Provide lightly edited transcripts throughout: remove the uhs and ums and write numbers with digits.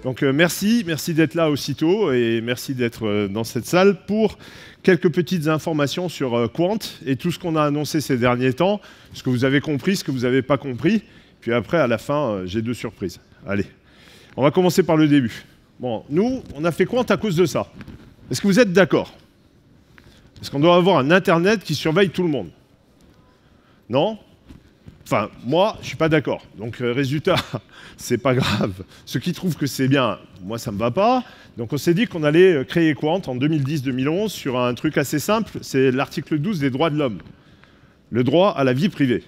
Donc merci d'être là aussitôt et merci d'être dans cette salle pour quelques petites informations sur Quant et tout ce qu'on a annoncé ces derniers temps, ce que vous avez compris, ce que vous n'avez pas compris. Puis après, à la fin, j'ai 2 surprises. Allez, on va commencer par le début. Bon, nous, on a fait Quant à cause de ça. Est-ce que vous êtes d'accord? Est-ce qu'on doit avoir un Internet qui surveille tout le monde? Non? Enfin, moi, je ne suis pas d'accord. Donc, résultat, c'est pas grave. Ceux qui trouvent que c'est bien, moi, ça ne me va pas. Donc, on s'est dit qu'on allait créer Quant en 2010-2011 sur un truc assez simple. C'est l'article 12 des droits de l'homme. Le droit à la vie privée.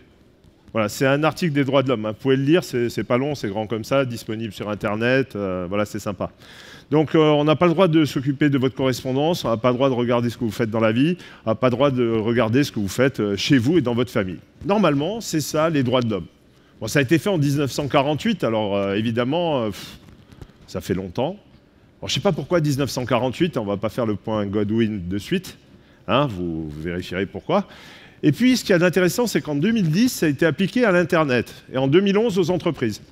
Voilà, c'est un article des droits de l'homme. Vous pouvez le lire, c'est pas long, c'est grand comme ça, disponible sur Internet. Voilà, c'est sympa. Donc, on n'a pas le droit de s'occuper de votre correspondance, on n'a pas le droit de regarder ce que vous faites dans la vie, on n'a pas le droit de regarder ce que vous faites chez vous et dans votre famille. Normalement, c'est ça, les droits de l'homme. Bon, ça a été fait en 1948, alors évidemment, ça fait longtemps. Bon, je ne sais pas pourquoi 1948, on ne va pas faire le point Godwin de suite, hein, vous vérifierez pourquoi. Et puis, ce qu'il y a d'intéressant, c'est qu'en 2010, ça a été appliqué à l'Internet, et en 2011 aux entreprises.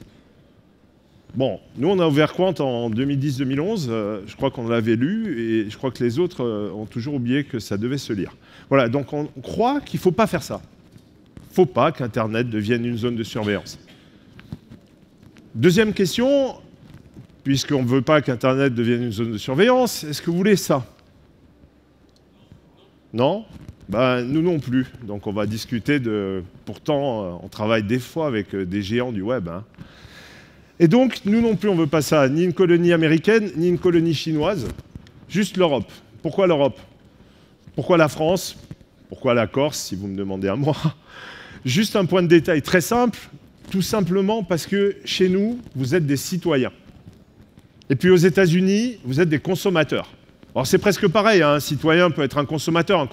Bon, nous, on a ouvert Quant en 2010-2011, je crois qu'on l'avait lu, et je crois que les autres ont toujours oublié que ça devait se lire. Voilà, donc on croit qu'il ne faut pas faire ça. Il ne faut pas qu'Internet devienne une zone de surveillance. Deuxième question, puisqu'on ne veut pas qu'Internet devienne une zone de surveillance, est-ce que vous voulez ça? Non? Ben, nous non plus. Donc on va discuter de... Pourtant, on travaille des fois avec des géants du web, hein. Et donc, nous non plus, on ne veut pas ça, ni une colonie américaine, ni une colonie chinoise, juste l'Europe. Pourquoi l'Europe? Pourquoi la France? Pourquoi la Corse, si vous me demandez à moi? Juste un point de détail très simple, tout simplement parce que chez nous, vous êtes des citoyens. Et puis aux États-Unis, vous êtes des consommateurs. Alors c'est presque pareil, hein, un citoyen peut être un consommateur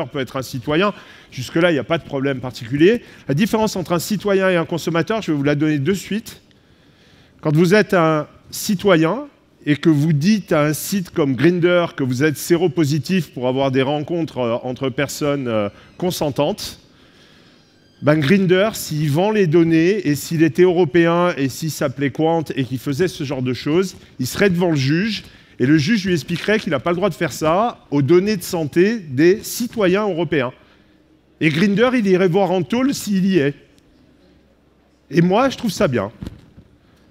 peut être un citoyen. Jusque-là, il n'y a pas de problème particulier. La différence entre un citoyen et un consommateur, je vais vous la donner de suite. Quand vous êtes un citoyen et que vous dites à un site comme Grindr que vous êtes séropositif pour avoir des rencontres entre personnes consentantes, ben Grindr, s'il vend les données et s'il était européen et s'il s'appelait Quant et qu'il faisait ce genre de choses, il serait devant le juge et le juge lui expliquerait qu'il n'a pas le droit de faire ça aux données de santé des citoyens européens. Et Grindr, il irait voir en tôle s'il y est. Et moi, je trouve ça bien.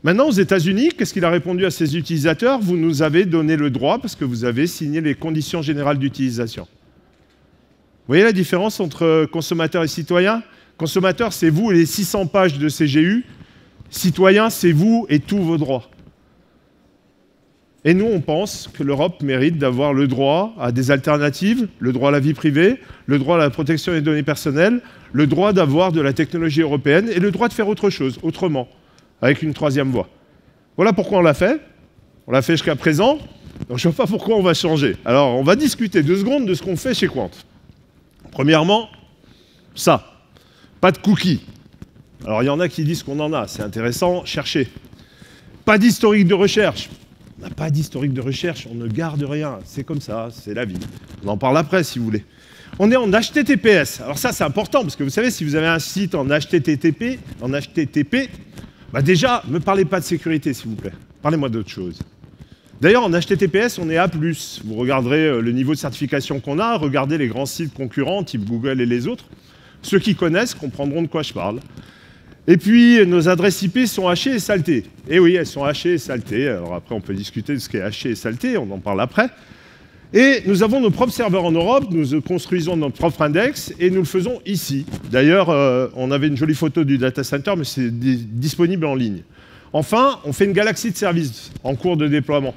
Maintenant, aux États-Unis, qu'est-ce qu'il a répondu à ses utilisateurs? Vous nous avez donné le droit parce que vous avez signé les conditions générales d'utilisation. Vous voyez la différence entre consommateur et citoyen? Consommateur, c'est vous et les 600 pages de CGU. Citoyen, c'est vous et tous vos droits. Et nous, on pense que l'Europe mérite d'avoir le droit à des alternatives, le droit à la vie privée, le droit à la protection des données personnelles, le droit d'avoir de la technologie européenne et le droit de faire autre chose, autrement, avec une 3e voie. Voilà pourquoi on l'a fait. On l'a fait jusqu'à présent. Donc je ne vois pas pourquoi on va changer. Alors, on va discuter 2 secondes de ce qu'on fait chez Quant. Premièrement, ça. Pas de cookies. Alors, il y en a qui disent qu'on en a. C'est intéressant. Cherchez. Pas d'historique de recherche. On n'a pas d'historique de recherche. On ne garde rien. C'est comme ça. C'est la vie. On en parle après, si vous voulez. On est en HTTPS. Alors ça, c'est important, parce que vous savez, si vous avez un site en HTTP, bah déjà, ne me parlez pas de sécurité, s'il vous plaît. Parlez-moi d'autre chose. D'ailleurs, en HTTPS, on est A+. Vous regarderez le niveau de certification qu'on a, regardez les grands sites concurrents, type Google et les autres. Ceux qui connaissent comprendront de quoi je parle. Et puis, nos adresses IP sont hachées et saltées. Et oui, elles sont hachées et saltées. Alors après, on peut discuter de ce qui est haché et salté, on en parle après. Et nous avons nos propres serveurs en Europe, nous construisons notre propre index et nous le faisons ici. D'ailleurs, on avait une jolie photo du data center, mais c'est disponible en ligne. Enfin, on fait une galaxie de services en cours de déploiement.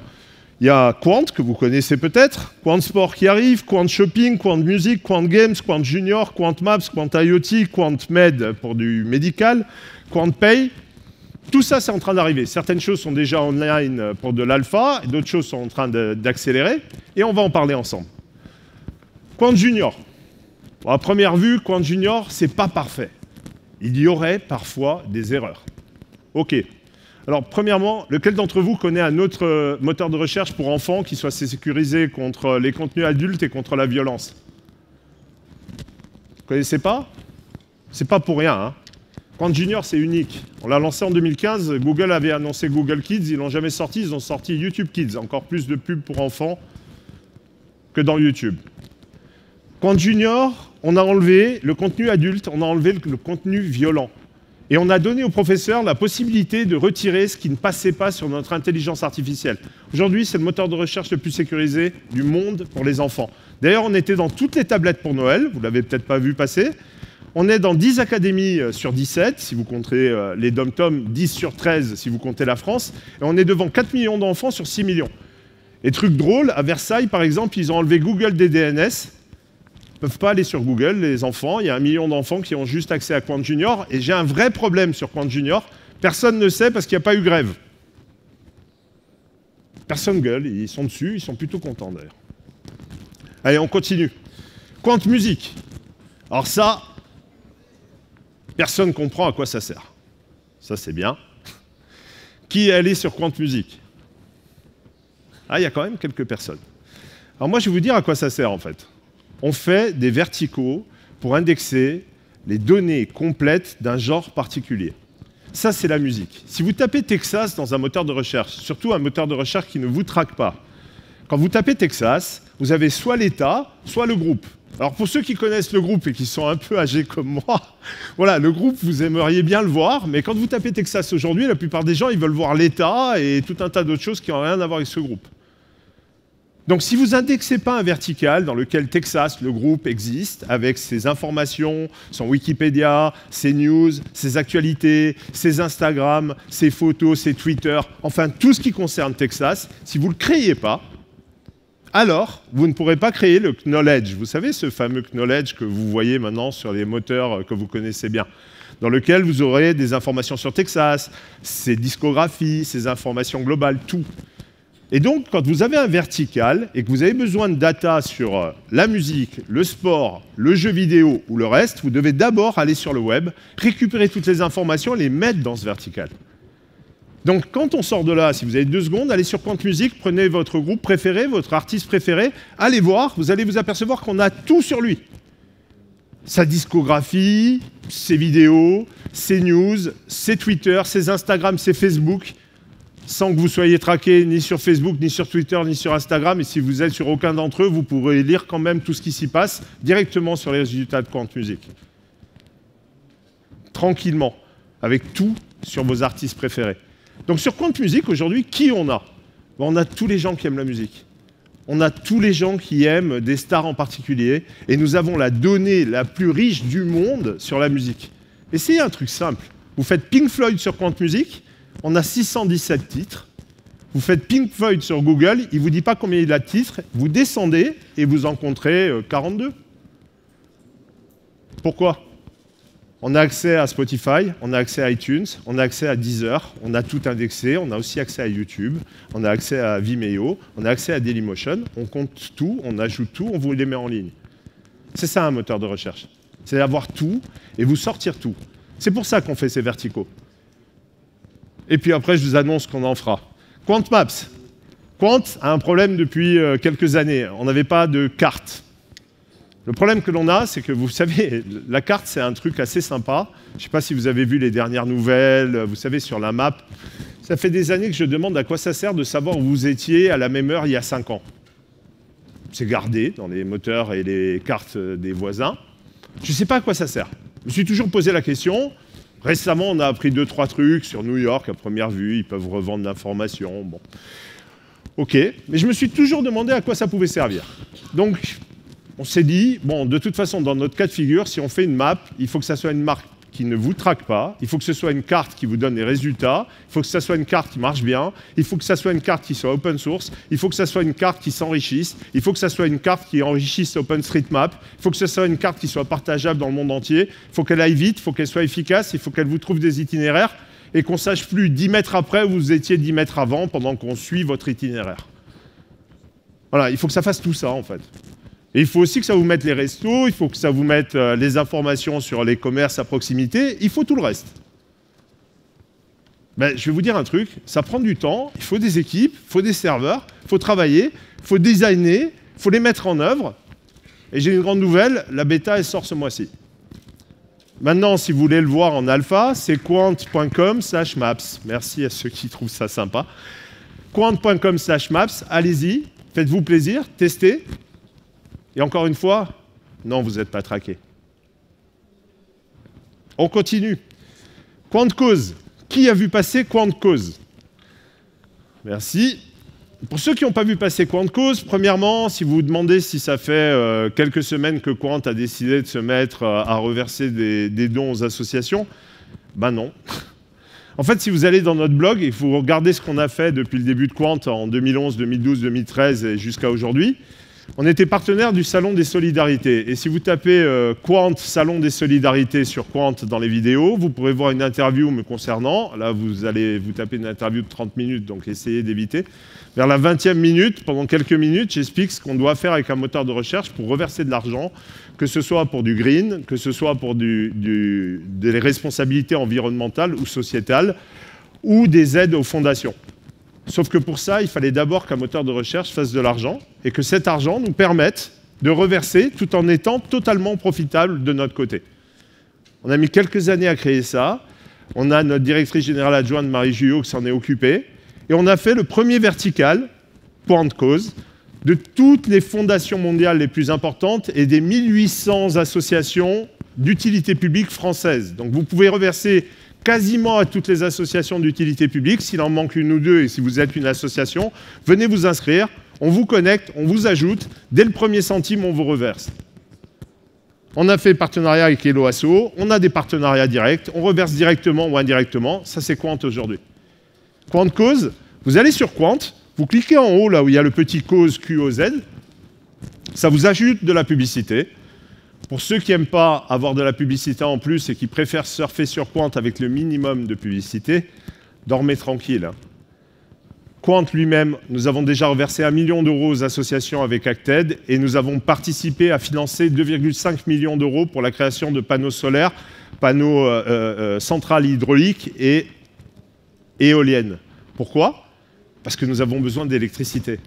Il y a Quant, que vous connaissez peut-être, Quant Sport qui arrive, Quant Shopping, Quant Music, Quant Games, Quant Junior, Quant Maps, Quant IoT, Quant Med pour du médical, Quant Pay. Tout ça, c'est en train d'arriver. Certaines choses sont déjà online pour de l'alpha, et d'autres choses sont en train d'accélérer, et on va en parler ensemble. Quant Junior. Bon, à première vue, Quant Junior, c'est pas parfait. Il y aurait parfois des erreurs. OK. Alors, premièrement, lequel d'entre vous connaît un autre moteur de recherche pour enfants qui soit sécurisé contre les contenus adultes et contre la violence? Vous ne connaissez pas? C'est pas pour rien, hein. Quant Junior, c'est unique. On l'a lancé en 2015. Google avait annoncé Google Kids. Ils l'ont jamais sorti. Ils ont sorti YouTube Kids. Encore plus de pubs pour enfants que dans YouTube. Quant Junior, on a enlevé le contenu adulte. On a enlevé le contenu violent. Et on a donné aux professeurs la possibilité de retirer ce qui ne passait pas sur notre intelligence artificielle. Aujourd'hui, c'est le moteur de recherche le plus sécurisé du monde pour les enfants. D'ailleurs, on était dans toutes les tablettes pour Noël. Vous ne l'avez peut-être pas vu passer. On est dans 10 académies sur 17, si vous comptez les dom-tom, 10 sur 13 si vous comptez la France. Et on est devant 4 millions d'enfants sur 6 millions. Et truc drôle, à Versailles, par exemple, ils ont enlevé Google des DNS. Ils ne peuvent pas aller sur Google, les enfants. Il y a 1 million d'enfants qui ont juste accès à Quant Junior. Et j'ai un vrai problème sur Quant Junior. Personne ne sait parce qu'il n'y a pas eu grève. Personne gueule, ils sont dessus, ils sont plutôt contents d'ailleurs. Allez, on continue. Quant Musique. Alors ça, personne ne comprend à quoi ça sert. Ça, c'est bien. Qui est allé sur Quant Musique? Ah, il y a quand même quelques personnes. Alors moi, je vais vous dire à quoi ça sert, en fait. On fait des verticaux pour indexer les données complètes d'un genre particulier. Ça, c'est la musique. Si vous tapez Texas dans un moteur de recherche, surtout un moteur de recherche qui ne vous traque pas, quand vous tapez Texas, vous avez soit l'État, soit le groupe. Alors pour ceux qui connaissent le groupe et qui sont un peu âgés comme moi, voilà, le groupe, vous aimeriez bien le voir, mais quand vous tapez Texas aujourd'hui, la plupart des gens, ils veulent voir l'État et tout un tas d'autres choses qui n'ont rien à voir avec ce groupe. Donc si vous n'indexez pas un vertical dans lequel Texas, le groupe, existe, avec ses informations, son Wikipédia, ses news, ses actualités, ses Instagram, ses photos, ses Twitter, enfin tout ce qui concerne Texas, si vous ne le créez pas, alors vous ne pourrez pas créer le knowledge. Vous savez, ce fameux knowledge que vous voyez maintenant sur les moteurs que vous connaissez bien, dans lequel vous aurez des informations sur Texas, ses discographies, ses informations globales, tout. Et donc, quand vous avez un vertical et que vous avez besoin de data sur la musique, le sport, le jeu vidéo ou le reste, vous devez d'abord aller sur le web, récupérer toutes les informations et les mettre dans ce vertical. Donc, quand on sort de là, si vous avez 2 secondes, allez sur Quant Musique, prenez votre groupe préféré, votre artiste préféré, allez voir, vous allez vous apercevoir qu'on a tout sur lui. Sa discographie, ses vidéos, ses news, ses Twitter, ses Instagram, ses Facebook, sans que vous soyez traqué ni sur Facebook, ni sur Twitter, ni sur Instagram. Et si vous êtes sur aucun d'entre eux, vous pourrez lire quand même tout ce qui s'y passe directement sur les résultats de Quant Musique. Tranquillement, avec tout sur vos artistes préférés. Donc sur Quant Musique, aujourd'hui, qui on a? On a tous les gens qui aiment la musique. On a tous les gens qui aiment des stars en particulier. Et nous avons la donnée la plus riche du monde sur la musique. Essayez un truc simple. Vous faites Pink Floyd sur Quant Musique, on a 617 titres. Vous faites Pink Floyd sur Google, il ne vous dit pas combien il a de titres. Vous descendez et vous en compterez 42. Pourquoi? On a accès à Spotify, on a accès à iTunes, on a accès à Deezer, on a tout indexé, on a aussi accès à YouTube, on a accès à Vimeo, on a accès à Dailymotion, on compte tout, on ajoute tout, on vous les met en ligne. C'est ça un moteur de recherche. C'est d'avoir tout et vous sortir tout. C'est pour ça qu'on fait ces verticaux. Et puis après, je vous annonce qu'on en fera. Quant Maps. Quant a un problème depuis quelques années. On n'avait pas de carte. Le problème que l'on a, c'est que vous savez, la carte, c'est un truc assez sympa. Je ne sais pas si vous avez vu les dernières nouvelles, vous savez, sur la map. Ça fait des années que je demande à quoi ça sert de savoir où vous étiez à la même heure il y a 5 ans. C'est gardé dans les moteurs et les cartes des voisins. Je ne sais pas à quoi ça sert. Je me suis toujours posé la question. Récemment, on a appris 2-3 trucs sur New York, à première vue. Ils peuvent revendre l'information. Bon. OK. Mais je me suis toujours demandé à quoi ça pouvait servir. Donc, on s'est dit, bon, de toute façon, dans notre cas de figure, si on fait une map, il faut que ça soit une marque qui ne vous traque pas, il faut que ce soit une carte qui vous donne les résultats, il faut que ça soit une carte qui marche bien, il faut que ça soit une carte qui soit open source, il faut que ça soit une carte qui s'enrichisse, il faut que ça soit une carte qui enrichisse OpenStreetMap, il faut que ce soit une carte qui soit partageable dans le monde entier, il faut qu'elle aille vite, il faut qu'elle soit efficace, il faut qu'elle vous trouve des itinéraires et qu'on sache plus 10 mètres après où vous étiez 10 mètres avant pendant qu'on suit votre itinéraire. Voilà, il faut que ça fasse tout ça en fait. Et il faut aussi que ça vous mette les restos, il faut que ça vous mette les informations sur les commerces à proximité, il faut tout le reste. Ben, je vais vous dire un truc, ça prend du temps, il faut des équipes, il faut des serveurs, il faut travailler, il faut designer, il faut les mettre en œuvre. Et j'ai une grande nouvelle, la bêta elle sort ce mois-ci. Maintenant, si vous voulez le voir en alpha, c'est quant.com/maps. Merci à ceux qui trouvent ça sympa. Quant.com/maps, allez-y, faites-vous plaisir, testez. Et encore une fois, non, vous n'êtes pas traqué. On continue. Quant-cause. Qui a vu passer Quant-cause? Merci. Pour ceux qui n'ont pas vu passer Quant-cause, premièrement, si vous vous demandez si ça fait quelques semaines que Quant a décidé de se mettre à reverser des dons aux associations, ben non. En fait, si vous allez dans notre blog et que vous regardez ce qu'on a fait depuis le début de Quant en 2011, 2012, 2013 et jusqu'à aujourd'hui, on était partenaire du Salon des Solidarités. Et si vous tapez Quant Salon des Solidarités sur Quant dans les vidéos, vous pourrez voir une interview me concernant. Là, vous allez vous taper une interview de 30 minutes, donc essayez d'éviter. Vers la 20e minute, pendant quelques minutes, j'explique ce qu'on doit faire avec un moteur de recherche pour reverser de l'argent, que ce soit pour du green, que ce soit pour des responsabilités environnementales ou sociétales, ou des aides aux fondations. Sauf que pour ça, il fallait d'abord qu'un moteur de recherche fasse de l'argent et que cet argent nous permette de reverser tout en étant totalement profitable de notre côté. On a mis quelques années à créer ça. On a notre directrice générale adjointe, Marie Guyot, qui s'en est occupée. Et on a fait le premier vertical, Quant-cause, de toutes les fondations mondiales les plus importantes et des 1800 associations d'utilité publique françaises. Donc vous pouvez reverser quasiment à toutes les associations d'utilité publique. S'il en manque une ou deux et si vous êtes une association, venez vous inscrire, on vous connecte, on vous ajoute. Dès le premier centime, on vous reverse. On a fait partenariat avec Hello Asso, on a des partenariats directs, on reverse directement ou indirectement. Ça, c'est Quant aujourd'hui. Quant-cause, vous allez sur Quant, vous cliquez en haut, là où il y a le petit cause QOZ, ça vous ajoute de la publicité. Pour ceux qui n'aiment pas avoir de la publicité en plus et qui préfèrent surfer sur Quant avec le minimum de publicité, dormez tranquille. Quant lui-même, nous avons déjà reversé 1 million d'euros aux associations avec Acted et nous avons participé à financer 2,5 millions d'euros pour la création de panneaux solaires, panneaux centrales hydrauliques et éoliennes. Pourquoi? Parce que nous avons besoin d'électricité.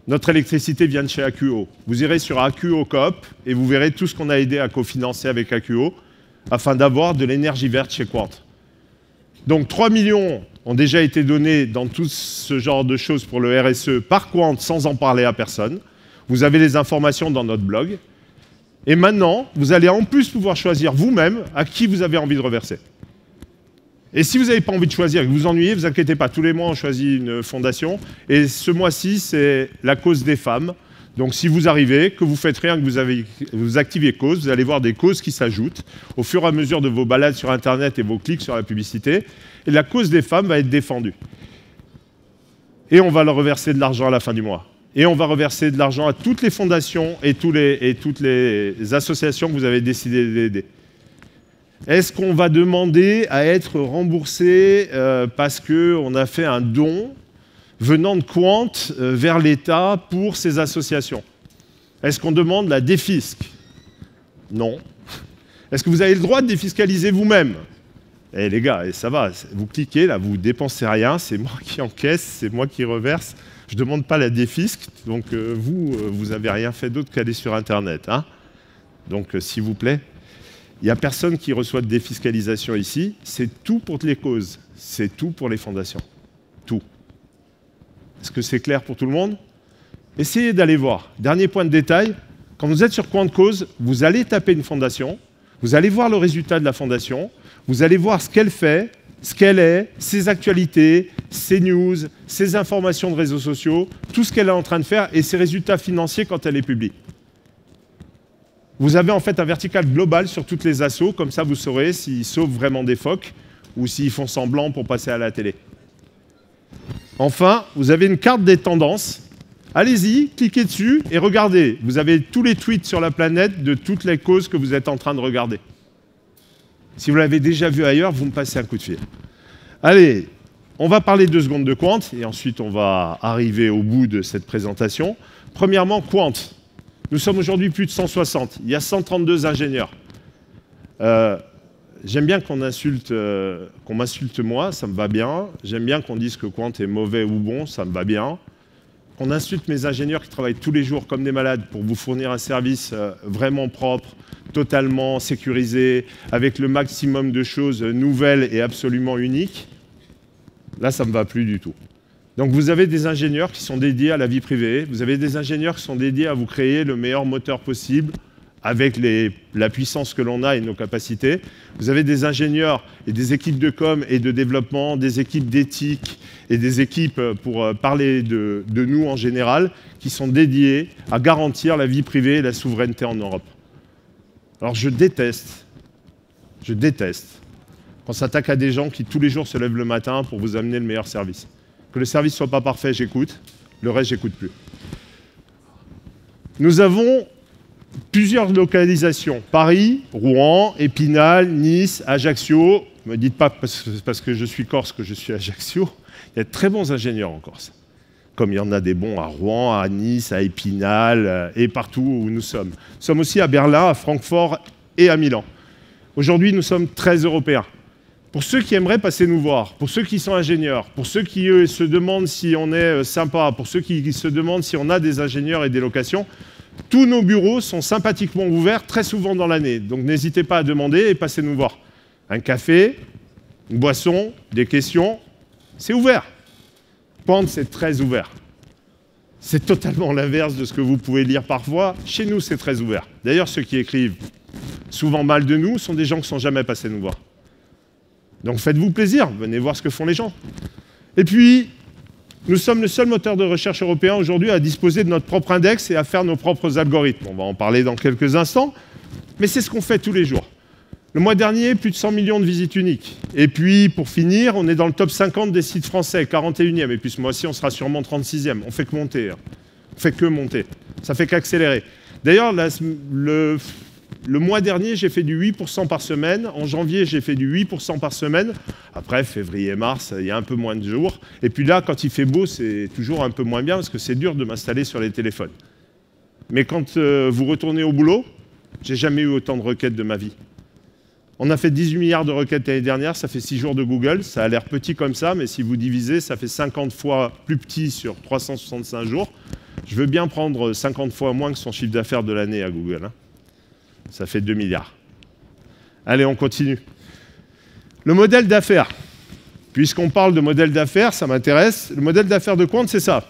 Notre électricité vient de chez AQO. Vous irez sur AQO Coop et vous verrez tout ce qu'on a aidé à cofinancer avec AQO afin d'avoir de l'énergie verte chez Quant. Donc 3 millions ont déjà été donnés dans tout ce genre de choses pour le RSE par Quant sans en parler à personne. Vous avez les informations dans notre blog. Et maintenant, vous allez en plus pouvoir choisir vous-même à qui vous avez envie de reverser. Et si vous n'avez pas envie de choisir et que vous vous ennuyez, ne vous inquiétez pas, tous les mois on choisit une fondation. Et ce mois-ci, c'est la cause des femmes. Donc si vous arrivez, que vous faites rien, que vous activez cause, vous allez voir des causes qui s'ajoutent au fur et à mesure de vos balades sur Internet et vos clics sur la publicité. Et la cause des femmes va être défendue. Et on va leur reverser de l'argent à la fin du mois. Et on va reverser de l'argent à toutes les fondations et toutes les associations que vous avez décidé d'aider. Est-ce qu'on va demander à être remboursé parce qu'on a fait un don venant de Quant vers l'État pour ces associations? Est-ce qu'on demande la défisque? Non. Est-ce que vous avez le droit de défiscaliser vous-même? Eh les gars, ça va, vous cliquez, là, vous ne dépensez rien, c'est moi qui encaisse, c'est moi qui reverse. Je ne demande pas la défisque, donc vous n'avez rien fait d'autre qu'aller sur Internet. Hein, donc s'il vous plaît. Il n'y a personne qui reçoit de défiscalisation ici. C'est tout pour les causes. C'est tout pour les fondations. Tout. Est-ce que c'est clair pour tout le monde? Essayez d'aller voir. Dernier point de détail. Quand vous êtes sur Quant-cause, vous allez taper une fondation. Vous allez voir le résultat de la fondation. Vous allez voir ce qu'elle fait, ce qu'elle est, ses actualités, ses news, ses informations de réseaux sociaux, tout ce qu'elle est en train de faire et ses résultats financiers quand elle est publie. Vous avez en fait un vertical global sur toutes les assos, comme ça vous saurez s'ils sauvent vraiment des phoques ou s'ils font semblant pour passer à la télé. Enfin, vous avez une carte des tendances. Allez-y, cliquez dessus et regardez. Vous avez tous les tweets sur la planète de toutes les causes que vous êtes en train de regarder. Si vous l'avez déjà vu ailleurs, vous me passez un coup de fil. Allez, on va parler 2 secondes de Quant et ensuite on va arriver au bout de cette présentation. Premièrement, Quant. Nous sommes aujourd'hui plus de 160. Il y a 132 ingénieurs. J'aime bien qu'on m'insulte moi, ça me va bien. J'aime bien qu'on dise que Quant est mauvais ou bon, ça me va bien. Qu'on insulte mes ingénieurs qui travaillent tous les jours comme des malades pour vous fournir un service vraiment propre, totalement sécurisé, avec le maximum de choses nouvelles et absolument uniques. Là, ça ne me va plus du tout. Donc vous avez des ingénieurs qui sont dédiés à la vie privée, vous avez des ingénieurs qui sont dédiés à vous créer le meilleur moteur possible avec la puissance que l'on a et nos capacités. Vous avez des ingénieurs et des équipes de com et de développement, des équipes d'éthique et des équipes pour parler de nous en général, qui sont dédiés à garantir la vie privée et la souveraineté en Europe. Alors je déteste quand on s'attaque à des gens qui tous les jours se lèvent le matin pour vous amener le meilleur service. Que le service ne soit pas parfait, j'écoute. Le reste, j'écoute plus. Nous avons plusieurs localisations. Paris, Rouen, Épinal, Nice, Ajaccio. Ne me dites pas parce que je suis corse que je suis Ajaccio. Il y a de très bons ingénieurs en Corse. Comme il y en a des bons à Rouen, à Nice, à Épinal et partout où nous sommes. Nous sommes aussi à Berlin, à Francfort et à Milan. Aujourd'hui, nous sommes très européens. Pour ceux qui aimeraient passer nous voir, pour ceux qui sont ingénieurs, pour ceux qui se demandent si on est sympa, pour ceux qui se demandent si on a des ingénieurs et des locations, tous nos bureaux sont sympathiquement ouverts très souvent dans l'année. Donc n'hésitez pas à demander et passez nous voir. Un café, une boisson, des questions, c'est ouvert. Pente, c'est très ouvert. C'est totalement l'inverse de ce que vous pouvez lire parfois. Chez nous, c'est très ouvert. D'ailleurs, ceux qui écrivent souvent mal de nous sont des gens qui ne sont jamais passés nous voir. Donc faites-vous plaisir, venez voir ce que font les gens. Et puis, nous sommes le seul moteur de recherche européen aujourd'hui à disposer de notre propre index et à faire nos propres algorithmes. On va en parler dans quelques instants, mais c'est ce qu'on fait tous les jours. Le mois dernier, plus de 100 millions de visites uniques. Et puis, pour finir, on est dans le top 50 des sites français, 41e. Et puis ce mois-ci, on sera sûrement 36e. On fait que monter. Hein. On fait que monter. Ça fait qu'accélérer. D'ailleurs, le mois dernier, j'ai fait du 8% par semaine. En janvier, j'ai fait du 8% par semaine. Après, février, mars, il y a un peu moins de jours. Et puis là, quand il fait beau, c'est toujours un peu moins bien parce que c'est dur de m'installer sur les téléphones. Mais quand vous retournez au boulot, j'ai jamais eu autant de requêtes de ma vie. On a fait 18 milliards de requêtes l'année dernière, ça fait 6 jours de Google. Ça a l'air petit comme ça, mais si vous divisez, ça fait 50 fois plus petit sur 365 jours. Je veux bien prendre 50 fois moins que son chiffre d'affaires de l'année à Google. Hein. Ça fait 2 milliards. Allez, on continue. Le modèle d'affaires. Puisqu'on parle de modèle d'affaires, ça m'intéresse. Le modèle d'affaires de Quant, c'est ça.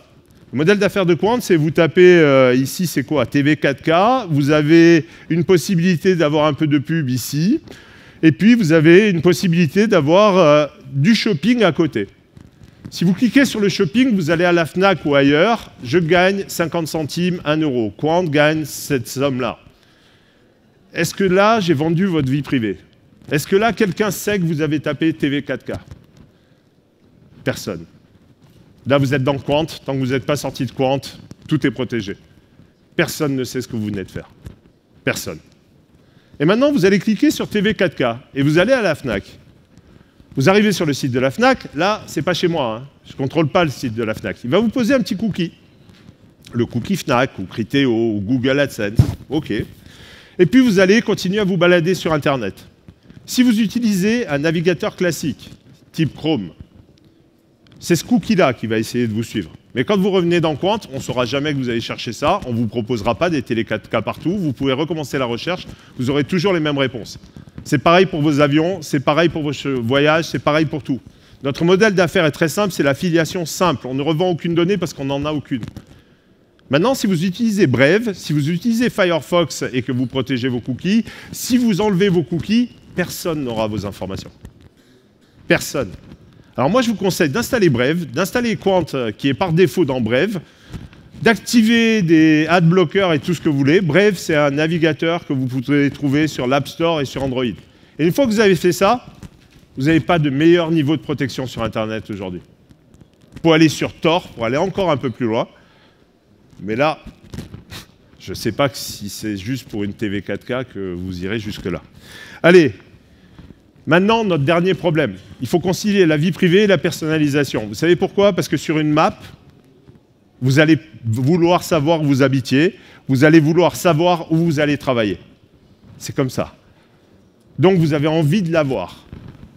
Le modèle d'affaires de Quant, c'est vous tapez ici, c'est quoi? TV 4K. Vous avez une possibilité d'avoir un peu de pub ici. Et puis, vous avez une possibilité d'avoir du shopping à côté. Si vous cliquez sur le shopping, vous allez à la Fnac ou ailleurs. Je gagne 50 centimes, 1 euro. Quant gagne cette somme-là. Est-ce que là, j'ai vendu votre vie privée? Est-ce que là, quelqu'un sait que vous avez tapé TV 4K? Personne. Là, vous êtes dans Quant. Tant que vous n'êtes pas sorti de Quant, tout est protégé. Personne ne sait ce que vous venez de faire. Personne. Et maintenant, vous allez cliquer sur TV 4K et vous allez à la Fnac. Vous arrivez sur le site de la Fnac. Là, c'est pas chez moi. Hein. Je ne contrôle pas le site de la Fnac. Il va vous poser un petit cookie. Le cookie Fnac ou Criteo ou Google AdSense. OK. Et puis, vous allez continuer à vous balader sur Internet. Si vous utilisez un navigateur classique, type Chrome, c'est ce cookie-là qui va essayer de vous suivre. Mais quand vous revenez dans Quant, on ne saura jamais que vous allez chercher ça. On ne vous proposera pas des télé 4K partout. Vous pouvez recommencer la recherche. Vous aurez toujours les mêmes réponses. C'est pareil pour vos avions, c'est pareil pour vos voyages, c'est pareil pour tout. Notre modèle d'affaires est très simple, c'est l'affiliation simple. On ne revend aucune donnée parce qu'on n'en a aucune. Maintenant, si vous utilisez Brave, si vous utilisez Firefox et que vous protégez vos cookies, si vous enlevez vos cookies, personne n'aura vos informations. Personne. Alors moi, je vous conseille d'installer Brave, d'installer Quant, qui est par défaut dans Brave, d'activer des ad blockers et tout ce que vous voulez. Brave, c'est un navigateur que vous pouvez trouver sur l'App Store et sur Android. Et une fois que vous avez fait ça, vous n'avez pas de meilleur niveau de protection sur Internet aujourd'hui. Pour aller sur Tor, pour aller encore un peu plus loin, mais là, je ne sais pas si c'est juste pour une TV 4K que vous irez jusque-là. Allez, maintenant, notre dernier problème. Il faut concilier la vie privée et la personnalisation. Vous savez pourquoi? Parce que sur une map, vous allez vouloir savoir où vous habitiez, vous allez vouloir savoir où vous allez travailler. C'est comme ça. Donc, vous avez envie de l'avoir.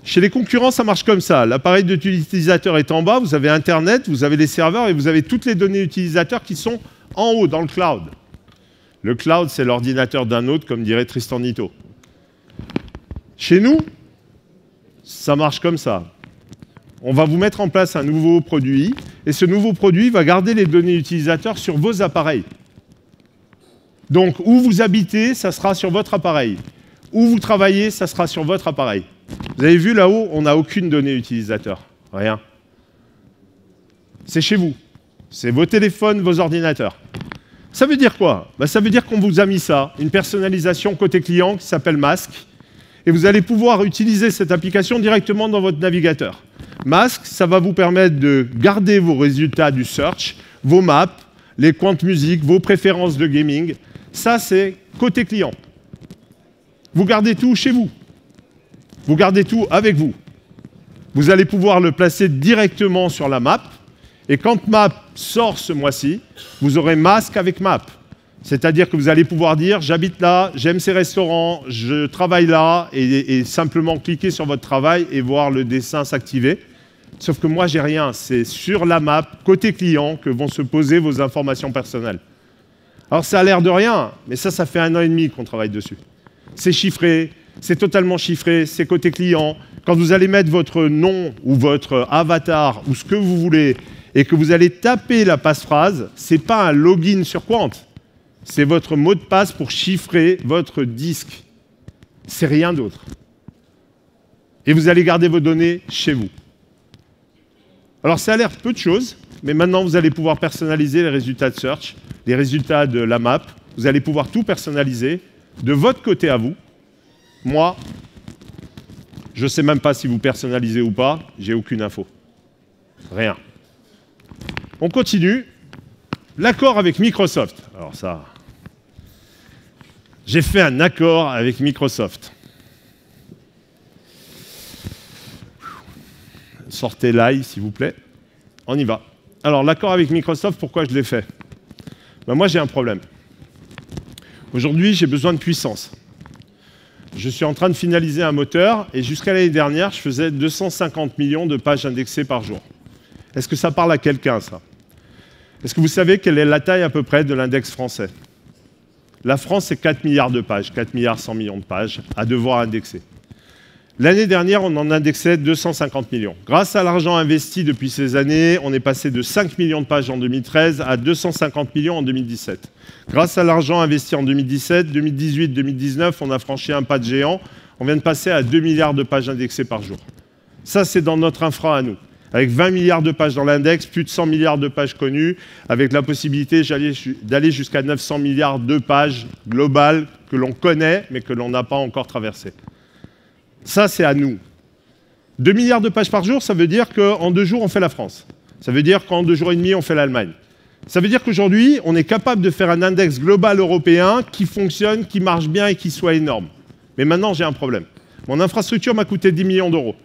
Chez les concurrents, ça marche comme ça. L'appareil de l'utilisateur est en bas, vous avez Internet, vous avez les serveurs et vous avez toutes les données utilisateurs qui sont en haut, dans le cloud. Le cloud, c'est l'ordinateur d'un autre, comme dirait Tristan Nitto. Chez nous, ça marche comme ça. On va vous mettre en place un nouveau produit, et ce nouveau produit va garder les données utilisateurs sur vos appareils. Donc, où vous habitez, ça sera sur votre appareil. Où vous travaillez, ça sera sur votre appareil. Vous avez vu là-haut, on n'a aucune donnée utilisateur. Rien. C'est chez vous. C'est vos téléphones, vos ordinateurs. Ça veut dire quoi? Ça veut dire qu'on vous a mis ça, une personnalisation côté client qui s'appelle Mask, et vous allez pouvoir utiliser cette application directement dans votre navigateur. Mask, ça va vous permettre de garder vos résultats du search, vos maps, les comptes musique, vos préférences de gaming. Ça, c'est côté client. Vous gardez tout chez vous. Vous gardez tout avec vous. Vous allez pouvoir le placer directement sur la map. Et quand Map sort ce mois-ci, vous aurez Mask avec Map. C'est-à-dire que vous allez pouvoir dire « j'habite là, j'aime ces restaurants, je travaille là » et simplement cliquer sur votre travail et voir le dessin s'activer. Sauf que moi, j'ai rien. C'est sur la map, côté client, que vont se poser vos informations personnelles. Alors ça a l'air de rien, mais ça fait 1 an et demi qu'on travaille dessus. C'est chiffré, c'est totalement chiffré, c'est côté client. Quand vous allez mettre votre nom ou votre avatar ou ce que vous voulez et que vous allez taper la passphrase, ce n'est pas un login sur Quant. C'est votre mot de passe pour chiffrer votre disque. C'est rien d'autre. Et vous allez garder vos données chez vous. Alors ça a l'air peu de choses, mais maintenant vous allez pouvoir personnaliser les résultats de search, les résultats de la map. Vous allez pouvoir tout personnaliser de votre côté à vous. Moi, je ne sais même pas si vous personnalisez ou pas, j'ai aucune info. Rien. On continue. L'accord avec Microsoft. Alors ça, j'ai fait un accord avec Microsoft. Sortez l'ail, s'il vous plaît. On y va. Alors, l'accord avec Microsoft, pourquoi je l'ai fait? Moi, j'ai un problème. Aujourd'hui, j'ai besoin de puissance. Je suis en train de finaliser un moteur, et jusqu'à l'année dernière, je faisais 250 millions de pages indexées par jour. Est-ce que ça parle à quelqu'un, ça? Est-ce que vous savez quelle est la taille à peu près de l'index français? La France, c'est 4 milliards de pages, 4 milliards 100 millions de pages à devoir indexer. L'année dernière, on en indexait 250 millions. Grâce à l'argent investi depuis ces années, on est passé de 5 millions de pages en 2013 à 250 millions en 2017. Grâce à l'argent investi en 2017, 2018, 2019, on a franchi un pas de géant. On vient de passer à 2 milliards de pages indexées par jour. Ça, c'est dans notre infra à nous. Avec 20 milliards de pages dans l'index, plus de 100 milliards de pages connues, avec la possibilité d'aller jusqu'à 900 milliards de pages globales que l'on connaît, mais que l'on n'a pas encore traversées. Ça, c'est à nous. 2 milliards de pages par jour, ça veut dire qu'en 2 jours, on fait la France. Ça veut dire qu'en 2 jours et demi, on fait l'Allemagne. Ça veut dire qu'aujourd'hui, on est capable de faire un index global européen qui fonctionne, qui marche bien et qui soit énorme. Mais maintenant, j'ai un problème. Mon infrastructure m'a coûté 10 millions d'euros.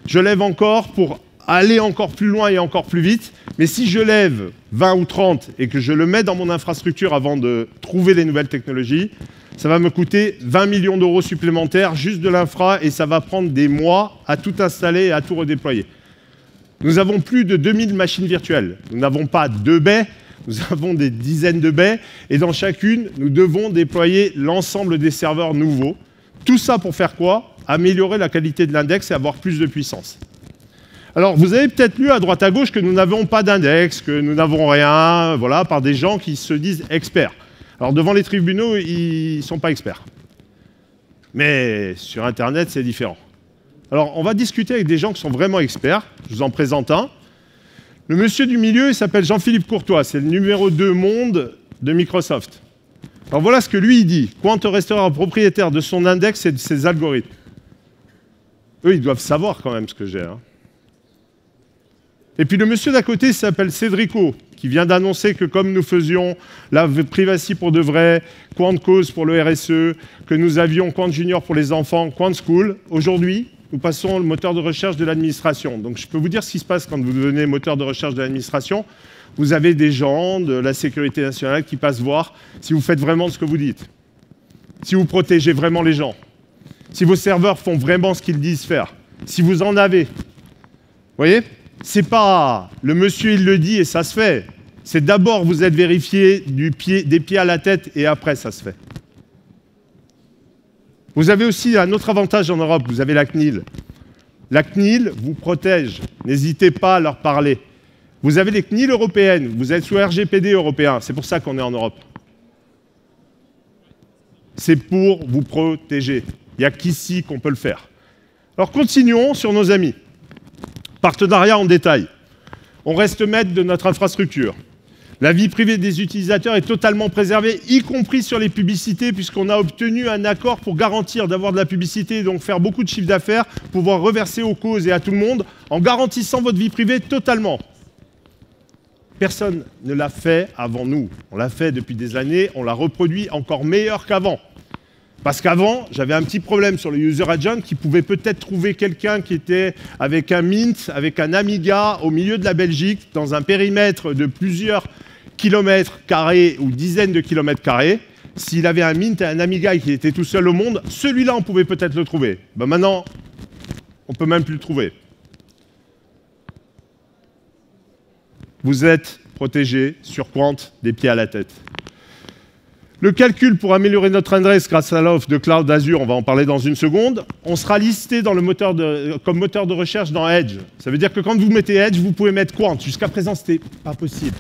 Je lève encore pour aller encore plus loin et encore plus vite. Mais si je lève 20 ou 30 et que je le mets dans mon infrastructure avant de trouver les nouvelles technologies, ça va me coûter 20 millions d'euros supplémentaires juste de l'infra et ça va prendre des mois à tout installer et à tout redéployer. Nous avons plus de 2000 machines virtuelles. Nous n'avons pas 2 baies, nous avons des dizaines de baies et dans chacune, nous devons déployer l'ensemble des serveurs nouveaux. Tout ça pour faire quoi? Améliorer la qualité de l'index et avoir plus de puissance. Alors, vous avez peut-être lu à droite à gauche que nous n'avons pas d'index, que nous n'avons rien, voilà, par des gens qui se disent experts. Alors, devant les tribunaux, ils ne sont pas experts. Mais sur Internet, c'est différent. Alors, on va discuter avec des gens qui sont vraiment experts. Je vous en présente un. Le monsieur du milieu, il s'appelle Jean-Philippe Courtois. C'est le numéro 2 monde de Microsoft. Alors, voilà ce que lui, il dit. Quant restera propriétaire de son index et de ses algorithmes. Eux, ils doivent savoir quand même ce que j'ai. Hein. Et puis le monsieur d'à côté s'appelle Cédrico, qui vient d'annoncer que comme nous faisions la privacy pour de vrai, Quant Cause pour le RSE, que nous avions Quant Junior pour les enfants, Quant School, aujourd'hui, nous passons le moteur de recherche de l'administration. Donc je peux vous dire ce qui se passe quand vous devenez moteur de recherche de l'administration. Vous avez des gens de la sécurité nationale qui passent voir si vous faites vraiment ce que vous dites, si vous protégez vraiment les gens, si vos serveurs font vraiment ce qu'ils disent faire, si vous en avez. Vous voyez ? C'est pas le monsieur il le dit et ça se fait. C'est d'abord vous êtes vérifié des pieds à la tête et après ça se fait. Vous avez aussi un autre avantage en Europe, vous avez la CNIL. La CNIL vous protège, n'hésitez pas à leur parler. Vous avez les CNIL européennes, vous êtes sous RGPD européen, c'est pour ça qu'on est en Europe. C'est pour vous protéger. Il n'y a qu'ici qu'on peut le faire. Alors continuons sur nos amis. Partenariat en détail. On reste maître de notre infrastructure. La vie privée des utilisateurs est totalement préservée, y compris sur les publicités, puisqu'on a obtenu un accord pour garantir d'avoir de la publicité et donc faire beaucoup de chiffre d'affaires, pouvoir reverser aux causes et à tout le monde, en garantissant votre vie privée totalement. Personne ne l'a fait avant nous. On l'a fait depuis des années, on l'a reproduit encore meilleur qu'avant. Parce qu'avant, j'avais un petit problème sur le user agent qui pouvait peut-être trouver quelqu'un qui était avec un Mint, avec un Amiga au milieu de la Belgique, dans un périmètre de plusieurs kilomètres carrés ou dizaines de kilomètres carrés. S'il avait un Mint et un Amiga et qu'il était tout seul au monde, celui-là, on pouvait peut-être le trouver. Ben maintenant, on ne peut même plus le trouver. Vous êtes protégé sur Quant des pieds à la tête. Le calcul pour améliorer notre adresse grâce à l'offre de Cloud Azure, on va en parler dans une seconde, on sera listé dans le comme moteur de recherche dans Edge. Ça veut dire que quand vous mettez Edge, vous pouvez mettre Quant. Jusqu'à présent, ce n'était pas possible.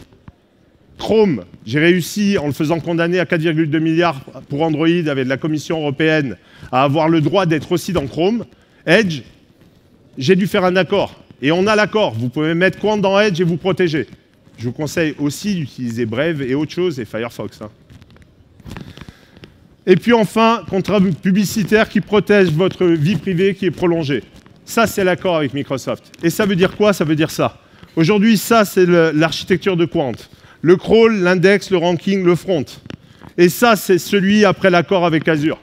Chrome, j'ai réussi, en le faisant condamner à 4,2 milliards pour Android avec la Commission européenne, à avoir le droit d'être aussi dans Chrome. Edge, j'ai dû faire un accord. Et on a l'accord. Vous pouvez mettre Quant dans Edge et vous protéger. Je vous conseille aussi d'utiliser Brave et autre chose, et Firefox. Et puis enfin, contrat publicitaire qui protège votre vie privée qui est prolongée. Ça, c'est l'accord avec Microsoft. Et ça veut dire quoi? Ça veut dire ça. Aujourd'hui, ça, c'est l'architecture de Quant. Le crawl, l'index, le ranking, le front. Et ça, c'est celui après l'accord avec Azure.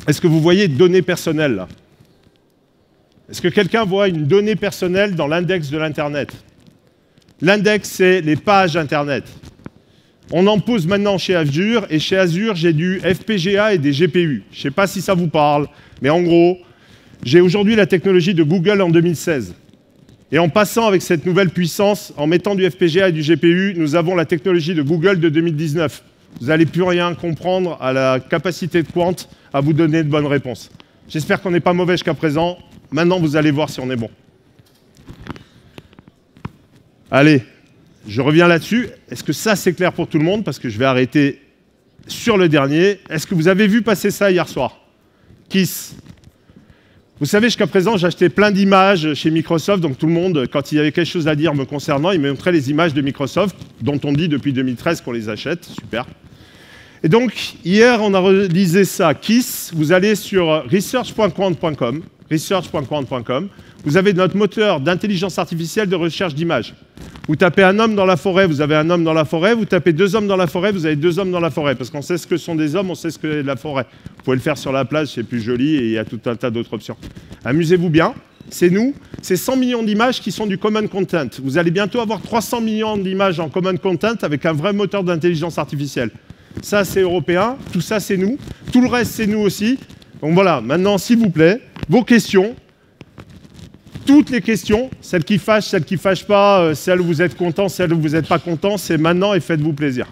Est-ce que vous voyez données personnelles là? Est-ce que quelqu'un voit une donnée personnelle dans l'index de l'Internet? L'index, c'est les pages Internet. On en pose maintenant chez Azure, et chez Azure, j'ai du FPGA et des GPU. Je ne sais pas si ça vous parle, mais en gros, j'ai aujourd'hui la technologie de Google en 2016. Et en passant avec cette nouvelle puissance, en mettant du FPGA et du GPU, nous avons la technologie de Google de 2019. Vous n'allez plus rien comprendre à la capacité de Quant à vous donner de bonnes réponses. J'espère qu'on n'est pas mauvais jusqu'à présent. Maintenant, vous allez voir si on est bon. Allez. Je reviens là-dessus. Est-ce que ça, c'est clair pour tout le monde? Parce que je vais arrêter sur le dernier. Est-ce que vous avez vu passer ça hier soir? Kiss. Vous savez, jusqu'à présent, j'achetais plein d'images chez Microsoft. Donc tout le monde, quand il y avait quelque chose à dire me concernant, il me montrait les images de Microsoft, dont on dit depuis 2013 qu'on les achète. Super. Et donc, hier, on a réalisé ça. Kiss, vous allez sur research.quant.com. Research.quant.com. Vous avez notre moteur d'intelligence artificielle de recherche d'images. Vous tapez un homme dans la forêt, vous avez un homme dans la forêt. Vous tapez 2 hommes dans la forêt, vous avez 2 hommes dans la forêt. Parce qu'on sait ce que sont des hommes, on sait ce que est la forêt. Vous pouvez le faire sur la plage, c'est plus joli et il y a tout un tas d'autres options. Amusez-vous bien. C'est nous. C'est 100 millions d'images qui sont du Common Content. Vous allez bientôt avoir 300 millions d'images en Common Content avec un vrai moteur d'intelligence artificielle. Ça, c'est européen. Tout ça, c'est nous. Tout le reste, c'est nous aussi. Donc voilà, maintenant, s'il vous plaît, vos questions. Toutes les questions, celles qui fâchent pas, celles où vous êtes content, celles où vous n'êtes pas content, c'est maintenant et faites-vous plaisir.